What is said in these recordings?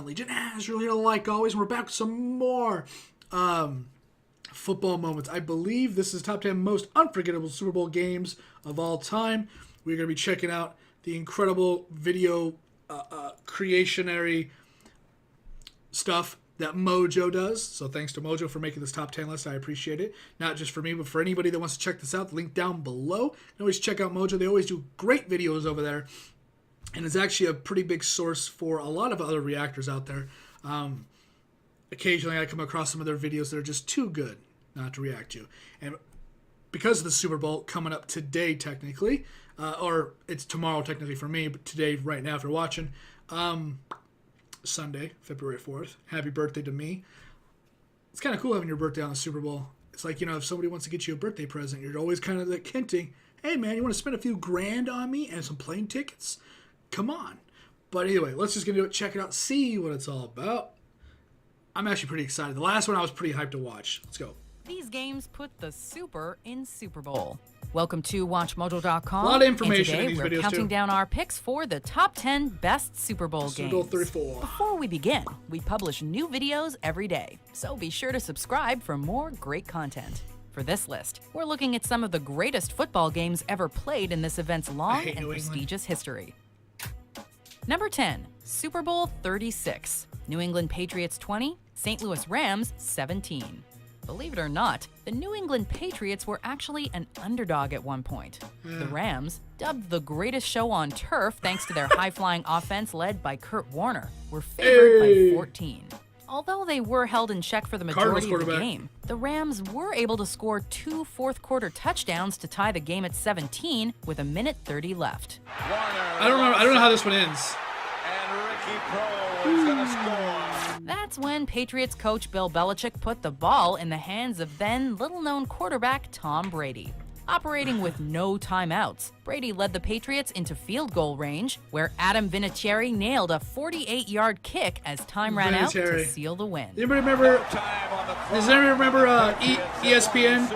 Talent Legion. You're here like always. And we're back with some more football moments. I believe this is top 10 most unforgettable Super Bowl games of all time. We're going to be checking out the incredible video creationary stuff that Mojo does. So thanks to Mojo for making this top 10 list. I appreciate it. Not just for me, but for anybody that wants to check this out. The link down below. You can always check out Mojo. They always do great videos over there. And it's actually a pretty big source for a lot of other reactors out there. Occasionally I come across some of their videos that are just too good not to react to. And because of the Super Bowl coming up today, technically, or it's tomorrow technically for me, but today, right now, if you're watching, Sunday, February 4th. Happy birthday to me. It's kind of cool having your birthday on the Super Bowl. It's like, if somebody wants to get you a birthday present, you're always kind of like hinting, hey, man, you want to spend a few grand on me and some plane tickets? Come on. But anyway, let's just get into it, check it out, see what it's all about. I'm actually pretty excited. The last one I was pretty hyped to watch. Let's go. These games put the super in Super Bowl. Welcome to WatchMojo.com. A lot of information and in today these videos, we're counting too. down our picks for the top 10 best Super Bowl Super games. Bowl 34. Before we begin, we publish new videos every day, so be sure to subscribe for more great content. For this list, we're looking at some of the greatest football games ever played in this event's long and prestigious history. Number 10, Super Bowl 36. New England Patriots 20, St. Louis Rams 17. Believe it or not, the New England Patriots were actually an underdog at one point. The Rams, dubbed the greatest show on turf thanks to their high-flying offense led by Kurt Warner, were favored by 14. Although they were held in check for the majority of the game, the Rams were able to score 2 fourth-quarter touchdowns to tie the game at 17 with 1:30 left. I don't know how this one ends. And Ricky Proehl is going to score. That's when Patriots coach Bill Belichick put the ball in the hands of then little-known quarterback Tom Brady. Operating with no timeouts, Brady led the Patriots into field goal range, where Adam Vinatieri nailed a 48-yard kick as time ran out to seal the win. Does anybody remember ESPN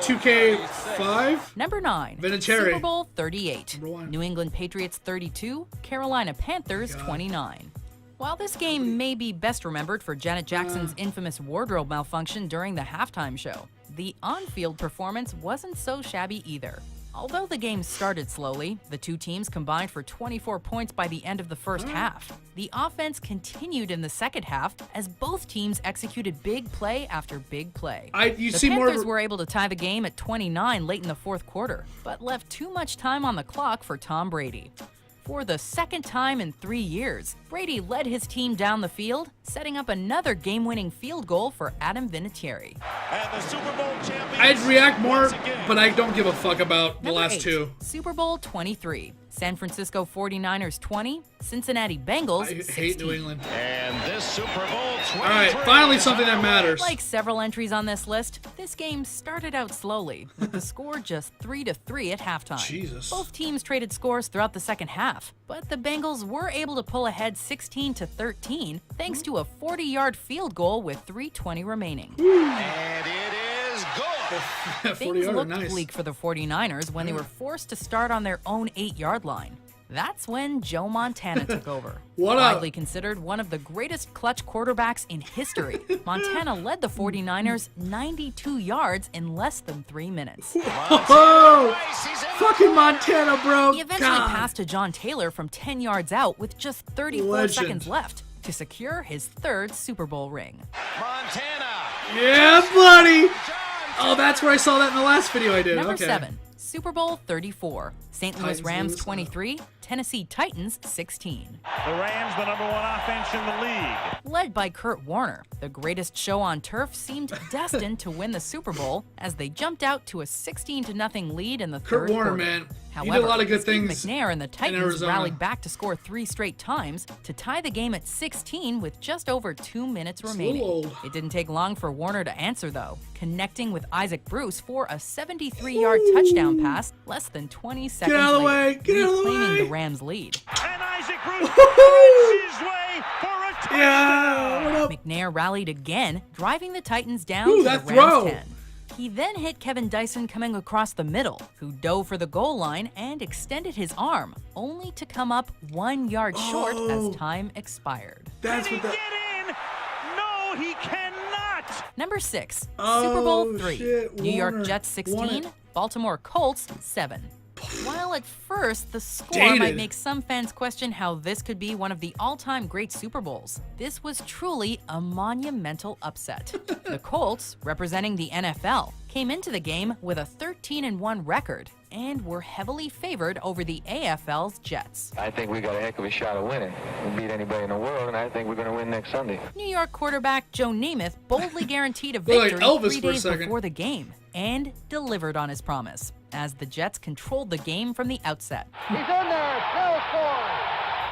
2K5? Number 9, Vinatieri. Super Bowl 38. Number 1. New England Patriots 32, Carolina Panthers 29. While this game may be best remembered for Janet Jackson's infamous wardrobe malfunction during the halftime show, the on-field performance wasn't so shabby either. Although the game started slowly, the two teams combined for 24 points by the end of the first half. The offense continued in the second half as both teams executed big play after big play. The Panthers were able to tie the game at 29 late in the fourth quarter, but left too much time on the clock for Tom Brady. For the second time in 3 years, Brady led his team down the field, setting up another game-winning field goal for Adam Vinatieri. And the Super Bowl champions. I'd react more, but I don't give a fuck about the last 8, two. Super Bowl 23. San Francisco 49ers 20, Cincinnati Bengals 16. I hate New England. And this Super Bowl 23. All right, finally something that matters. Like several entries on this list, this game started out slowly, with the score just 3-3 at halftime. Jesus. Both teams traded scores throughout the second half, but the Bengals were able to pull ahead 16-13 thanks to a 40-yard field goal with 3:20 remaining. And it is good. Things looked bleak for the 49ers when they were forced to start on their own 8-yard line. That's when Joe Montana took over. Widely considered one of the greatest clutch quarterbacks in history, Montana led the 49ers 92 yards in less than 3 minutes. Oh, fucking Montana, bro. He eventually passed to John Taylor from 10 yards out with just 34 seconds left to secure his 3rd Super Bowl ring. Montana. Yeah, buddy. Oh, that's where I saw that in the last video I did. Number 7, Super Bowl 34. St. Louis Rams 23, Tennessee Titans 16. The Rams, the number 1 offense in the league. Led by Kurt Warner, the greatest show on turf seemed destined to win the Super Bowl as they jumped out to a 16-0 lead in the third Kurt Warner, quarter. man. However, he did a lot of good Steve things McNair and the Titans Arizona. rallied back to score 3 straight times to tie the game at 16 with just over 2 minutes remaining. Whoa. It didn't take long for Warner to answer, though, connecting with Isaac Bruce for a 73-yard touchdown pass less than 20 seconds Get out of the way! later, Get out of the reclaiming way! the Rams' lead. And Isaac Bruce finds his way for a touchdown. Yeah, what up? McNair rallied again, driving the Titans down Ooh, to the that Rams' throw. 10. He then hit Kevin Dyson coming across the middle, who dove for the goal line and extended his arm, only to come up 1 yard short as time expired. That's Can what he that. get in? No, he cannot. Number 6, Super Oh, Bowl III. shit, New York Warner. Jets Won 16, it. Baltimore Colts 7. While at first the score Dated. might make some fans question how this could be one of the all-time great Super Bowls, this was truly a monumental upset. The Colts, representing the NFL, came into the game with a 13-1 record and were heavily favored over the AFL's Jets. I think we got a heck of a shot of winning. We'll beat anybody in the world, and I think we're going to win next Sunday. New York quarterback Joe Namath boldly guaranteed a Look like victory Elvis 3 for a days second. before the game and delivered on his promise, as the Jets controlled the game from the outset. He's in there, still scoring.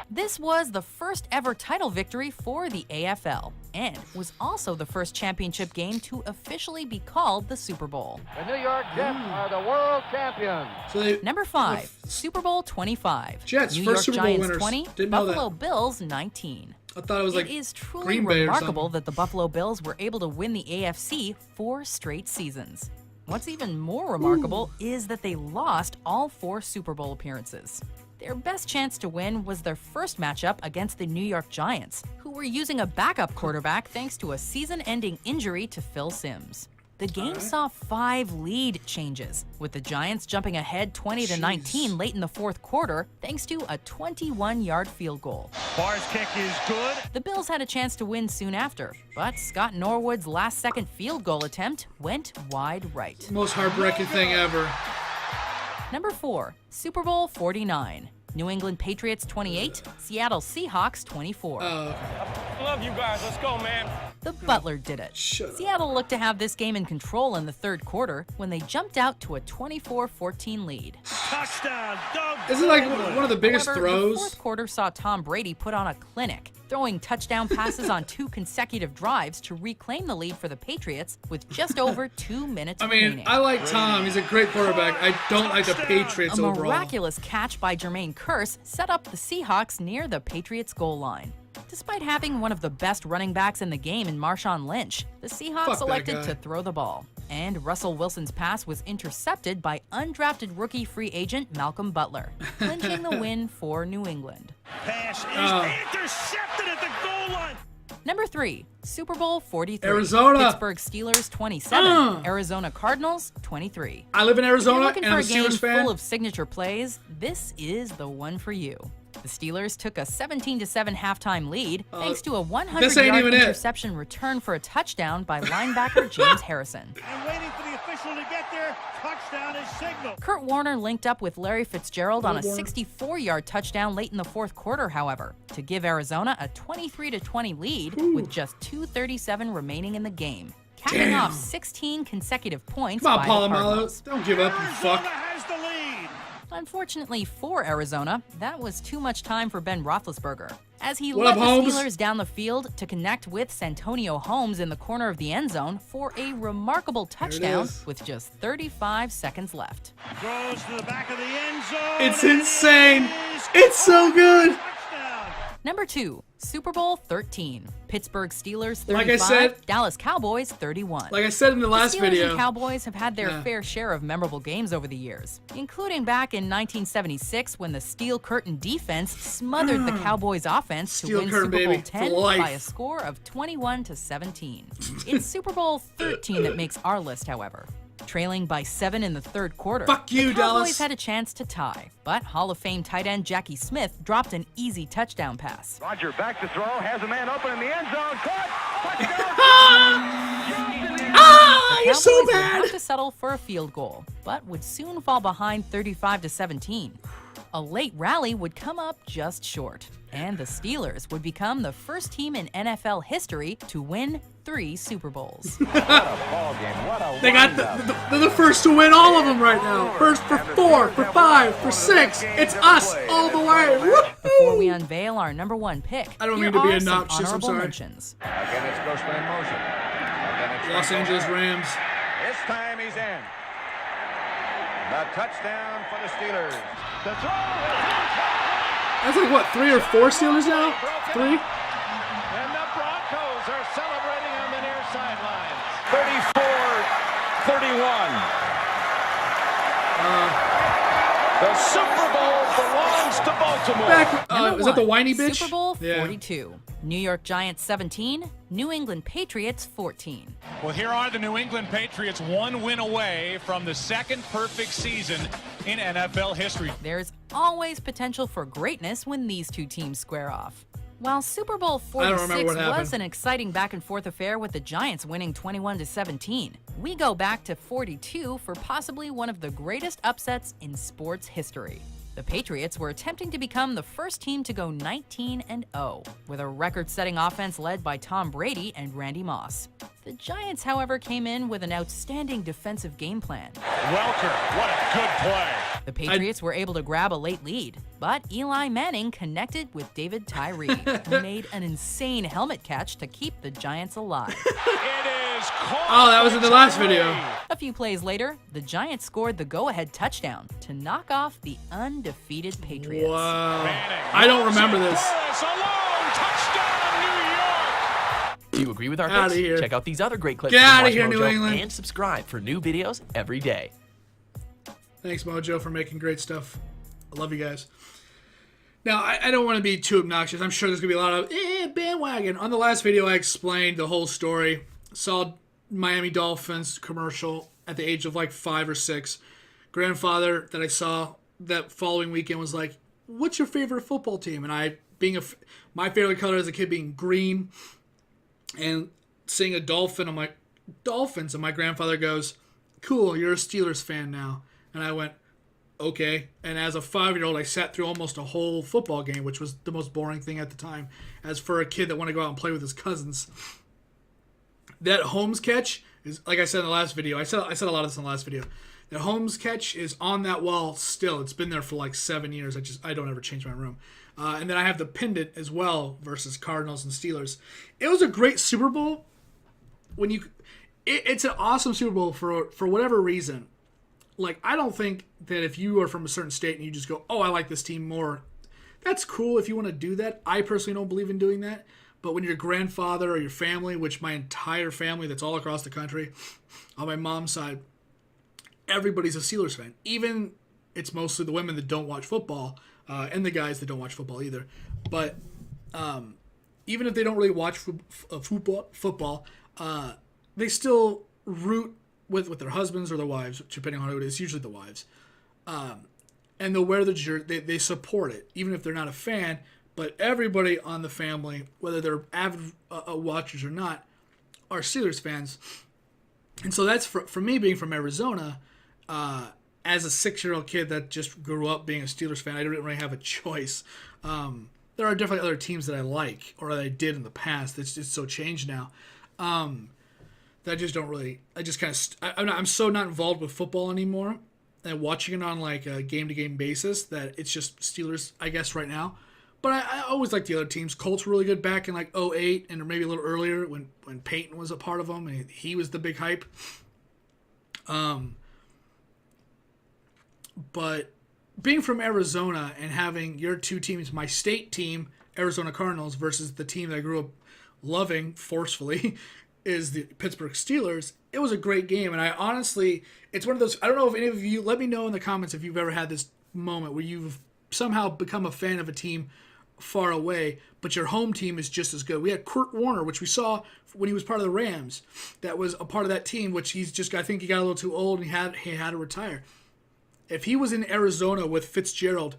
This was the first ever title victory for the AFL and was also the first championship game to officially be called the Super Bowl. The New York Jets are the world champions. So they, Number 5, Super Bowl 25. Jets, New first York Super Bowl Giants winners. 20, Didn't know that. Buffalo Bills 19. I thought it was like It is truly Green Bay or remarkable something. that the Buffalo Bills were able to win the AFC 4 straight seasons. What's even more remarkable is that they lost all 4 Super Bowl appearances. Their best chance to win was their first matchup against the New York Giants, who were using a backup quarterback thanks to a season-ending injury to Phil Simms. The game saw 5 lead changes, with the Giants jumping ahead 20-19 late in the fourth quarter thanks to a 21-yard field goal. Barr's kick is good. The Bills had a chance to win soon after, but Scott Norwood's last-second field goal attempt went wide right. Most heartbreaking thing ever. Number 4, Super Bowl 49. New England Patriots 28, Seattle Seahawks 24. Love you guys. Let's go, man. The Butler did it. Shut up. Seattle looked to have this game in control in the third quarter when they jumped out to a 24-14 lead. Touchdown, Doug. Isn't it like Baldwin. one of the biggest However, the throws? fourth quarter saw Tom Brady put on a clinic, throwing touchdown passes on 2 consecutive drives to reclaim the lead for the Patriots with just over 2 minutes I mean, remaining. I like Tom. He's a great quarterback. I don't like the Patriots A overall. miraculous catch by Jermaine Kearse set up the Seahawks near the Patriots' goal line. Despite having one of the best running backs in the game in Marshawn Lynch, the Fuck Seahawks that elected guy. to throw the ball. And Russell Wilson's pass was intercepted by undrafted rookie free agent Malcolm Butler, clinching the win for New England. Pass is Oh. intercepted at the goal line. Number 3, Super Bowl 43. Arizona. Pittsburgh Steelers 27, Arizona Cardinals 23. I live in If you're Arizona, looking and for I'm a a game Steelers fan. full of signature plays, this is the one for you. The Steelers took a 17-7 halftime lead thanks to a this ain't 100-yard even it. interception return for a touchdown by linebacker James Harrison. And waiting for the official to get there. Touchdown is signaled. Kurt Warner linked up with Larry Fitzgerald on a Warner. 64-yard touchdown late in the fourth quarter, however, to give Arizona a 23-20 lead with just 2:37 remaining in the game, capping Damn. off 16 consecutive points Come on, by the Polamalu. Cardinals. Don't give up, you Arizona fuck. has the lead. Unfortunately for Arizona, that was too much time for Ben Roethlisberger, as he What led up, the Holmes? Steelers down the field to connect with Santonio Holmes in the corner of the end zone for a remarkable touchdown is. with just 35 seconds left. Throws to the back of the end zone. It's and it insane. is It's so good. touchdown. Number 2, Super Bowl 13. Pittsburgh Steelers 35, Like I said- Dallas Cowboys 31. Like I said in the last Steelers video, and Cowboys have had their Yeah. fair share of memorable games over the years, including back in 1976 when the Steel Curtain defense smothered the Cowboys offense Steel to win Curtain, Super Bowl baby, for 10 life. by a score of 21-17. It's Super Bowl 13 that makes our list, however. Trailing by 7 in the third quarter, Fuck you, the Cowboys Dallas. had a chance to tie, but Hall of Fame tight end Jackie Smith dropped an easy touchdown pass. Roger back to throw, has a man open in the end zone. Caught! ah, you're so Cowboys would bad. have to settle for a field goal, but would soon fall behind 35-17. A late rally would come up just short, and the Steelers would become the first team in NFL history to win 3 Super Bowls. Ball game. What a They got they're the first to win all of them right now. First for 4, for 5, for 6. It's us all the way. Before Woo! we unveil our number 1 pick, I don't here mean to be are some obnoxious, I'm honorable sorry. mentions. Again, it's Grossman in motion. Again, it's Los Angeles Rams. This time he's in. The touchdown for the Steelers. The throw. That's like what, 3 or 4 Steelers now? 3? And the Broncos are celebrating on the near sideline. 34 The Super Bowl belongs to Baltimore. Is that the whiny bitch? Super Bowl Yeah. 42. New York Giants 17, New England Patriots 14. Well, here are the New England Patriots, one win away from the second perfect season in NFL history. There's always potential for greatness when these two teams square off. While Super Bowl I don't remember 46 what happened. was an exciting back-and-forth affair with the Giants winning 21-17, we go back to 42 for possibly one of the greatest upsets in sports history. The Patriots were attempting to become the first team to go 19-0, with a record-setting offense led by Tom Brady and Randy Moss. The Giants, however, came in with an outstanding defensive game plan. Welker, what a good play. The Patriots were able to grab a late lead, but Eli Manning connected with David Tyree, who made an insane helmet catch to keep the Giants alive. It is caught. Oh, that was in the last video. A few plays later, the Giants scored the go-ahead touchdown to knock off the undefeated Patriots. Wow. Manning. I don't remember this. Morris alone, touchdown, New York. Do you agree with our Outta picks? here. Check out these other great clips Get from outta Watch here, New Mojo England. and subscribe for new videos every day. Thanks, Mojo, for making great stuff. I love you guys. Now, I don't want to be too obnoxious. I'm sure there's going to be a lot of bandwagon. On the last video, I explained the whole story. Saw Miami Dolphins commercial at the age of like 5 or 6. Grandfather that I saw that following weekend was like, what's your favorite football team? And I, my favorite color as a kid being green, and seeing a dolphin, I'm like, Dolphins. And my grandfather goes, cool, you're a Steelers fan now. And I went, okay. And as a 5-year-old, I sat through almost a whole football game, which was the most boring thing at the time. As for a kid that wanted to go out and play with his cousins, that Holmes catch is, like I said in the last video, I said a lot of this in the last video. The Holmes catch is on that wall still. It's been there for like 7 years. I don't ever change my room. And then I have the pendant as well versus Cardinals and Steelers. It was a great Super Bowl. It's an awesome Super Bowl for whatever reason. Like, I don't think that if you are from a certain state and you just go, oh, I like this team more, that's cool if you want to do that. I personally don't believe in doing that. But when your grandfather or your family, which my entire family that's all across the country, on my mom's side, everybody's a Steelers fan. Even it's mostly the women that don't watch football and the guys that don't watch football either. But even if they don't really watch football, they still root with their husbands or their wives, depending on who it is, usually the wives. And they'll wear the jersey. They support it, even if they're not a fan. But everybody on the family, whether they're avid watchers or not, are Steelers fans. And so that's for me being from Arizona, as a 6-year-old kid that just grew up being a Steelers fan, I didn't really have a choice. There are definitely other teams that I like, or that I did in the past. It's just so changed now. That I just don't really. I just kind of. I'm so not involved with football anymore, and watching it on like a game-to-game basis that it's just Steelers, I guess, right now. But I always liked the other teams. Colts were really good back in like 2008 and maybe a little earlier when Peyton was a part of them and he was the big hype. But being from Arizona and having your two teams, my state team, Arizona Cardinals, versus the team that I grew up loving forcefully, is the Pittsburgh Steelers. It was a great game, and I honestly, it's one of those, I don't know if any of you, let me know in the comments if you've ever had this moment where you've somehow become a fan of a team far away, but your home team is just as good. We had Kurt Warner, which we saw when he was part of the Rams, that was a part of that team, which I think he got a little too old and he had to retire. If he was in Arizona with Fitzgerald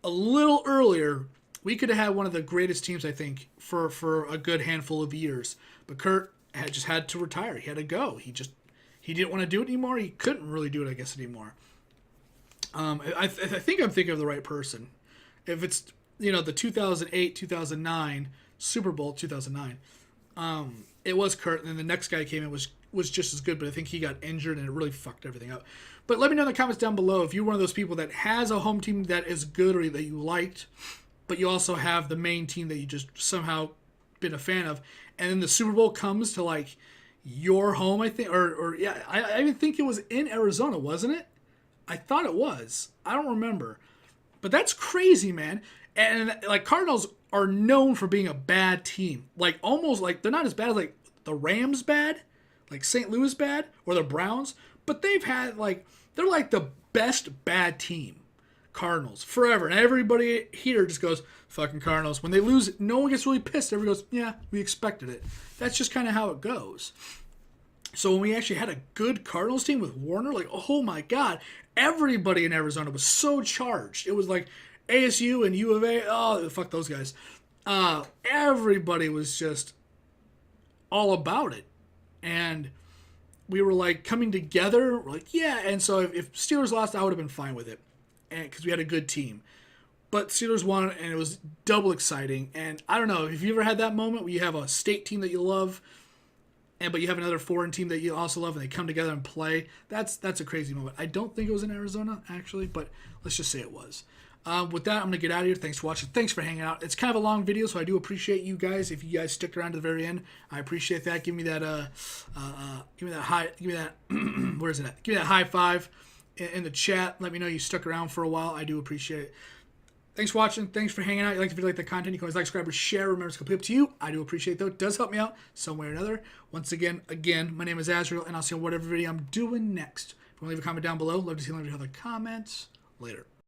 a little earlier, we could have had one of the greatest teams, I think, for a good handful of years. But Kurt had to retire. He had to go. He didn't want to do it anymore. He couldn't really do it, I guess, anymore. I think I'm thinking of the right person. If it's, the 2008-2009 Super Bowl 2009, it was Kurt, and then the next guy came in was just as good, but I think he got injured and it really fucked everything up. But let me know in the comments down below if you're one of those people that has a home team that is good or that you liked, but you also have the main team that you just somehow been a fan of, and then the Super Bowl comes to like your home, I think, I even think it was in Arizona, wasn't it? I thought it was. I don't remember. But that's crazy, man. And like Cardinals are known for being a bad team. Like almost like they're not as bad as like the Rams bad. like St. Louis bad or the Browns, but they've had they're like the best bad team. Cardinals forever, and everybody here just goes fucking Cardinals. When they lose, no one gets really pissed. Everybody goes, yeah, we expected it. That's just kind of how it goes. So when we actually had a good Cardinals team with Warner, like, oh my God, everybody in Arizona was so charged. It was like ASU and U of A. Oh, fuck those guys. Everybody was just all about it, and we were like coming together. We're like, yeah. And so if Steelers lost, I would have been fine with it, and because we had a good team. But Steelers won, and it was double exciting. And I don't know if you ever had that moment where you have a state team that you love, but you have another foreign team that you also love, and they come together and play. That's a crazy moment. I don't think it was in Arizona, actually, but let's just say it was. With that, I'm going to get out of here. Thanks for watching. Thanks for hanging out. It's kind of a long video, so I do appreciate you guys. If you guys stick around to the very end, I appreciate that. Give me that, where is it at? Give me that high five in the chat. Let me know you stuck around for a while. I do appreciate it. Thanks for watching. Thanks for hanging out. If you like the content, you can always like, subscribe, or share. Remember, it's completely up to you. I do appreciate it, though. It does help me out some way or another. Once again, my name is Azrael, and I'll see you on whatever video I'm doing next. If you want to leave a comment down below, love to see your other comments. Later.